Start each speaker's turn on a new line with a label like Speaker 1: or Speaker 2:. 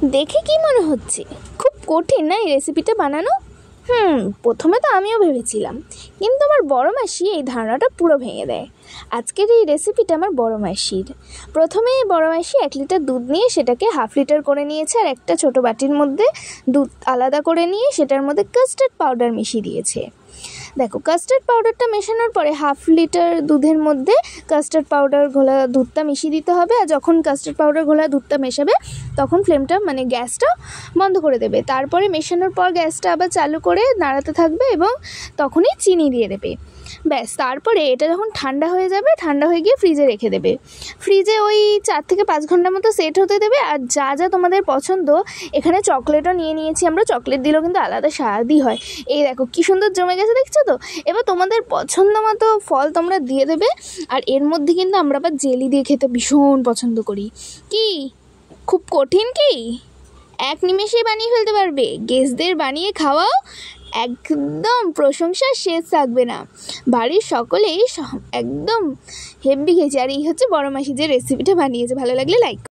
Speaker 1: দেখে কি মনে হচ্ছে খুব কঠিন না এই রেসিপিটা বানানো? প্রথমে তো আমিও ভেবেছিলাম, কিন্তু আমার বড় মাসি এই ধারণাটা পুরো ভেঙে দেয়। আজকের এই রেসিপিটা আমার বড় মাসির। প্রথমে বড় মাসি 1 লিটার দুধ নিয়ে সেটাকে হাফ লিটার করে নিয়েছে, আর একটা ছোটো বাটির মধ্যে দুধ আলাদা করে নিয়ে সেটার মধ্যে কাস্টার্ড পাউডার মিশিয়ে দিয়েছে। দেখো, কাস্টার্ড পাউডারটা মেশানোর পরে হাফ লিটার দুধের মধ্যে কাস্টার্ড পাউডার ঘোলা দুধটা মিশিয়ে দিতে হবে। আর যখন কাস্টার্ড পাউডার ঘোলা দুধটা মেশাবে তখন ফ্লেমটা গ্যাসটা বন্ধ করে দেবে। তারপরে মেশানোর পর গ্যাসটা আবার চালু করে নাড়াতে থাকবে এবং তখনই চিনি দিয়ে দেবে। ব্যাস, তারপরে এটা যখন ঠান্ডা হয়ে যাবে, ঠান্ডা হয়ে গিয়ে ফ্রিজে রেখে দেবে। ফ্রিজে ওই 4 থেকে 5 ঘন্টার মতো সেট হতে দেবে। আর যা যা তোমাদের পছন্দ, এখানে চকলেটও নিয়ে নিয়েছি আমরা, চকলেট দিলেও কিন্তু আলাদা স্বাদই হয়। এই দেখো কি সুন্দর জমে গেছে, দেখছো তো? এবার তোমাদের পছন্দ মতো ফল তোমরা দিয়ে দেবে। আর এর মধ্যে কিন্তু আমরা আবার জেলি দিয়ে খেতে ভীষণ পছন্দ করি। কি খুব কঠিন? কি এক নিমেষেই বানিয়ে ফেলতে পারবে? গেস্টদের বানিয়ে খাওয়াও, একদম প্রশংসার শেষ থাকবে না। বাড়ির সকলেই একদম হেব্বি খেয়েছে। আর এই হচ্ছে বড় মাসি যে রেসিপিটা বানিয়েছে। ভালো লাগলে লাইক।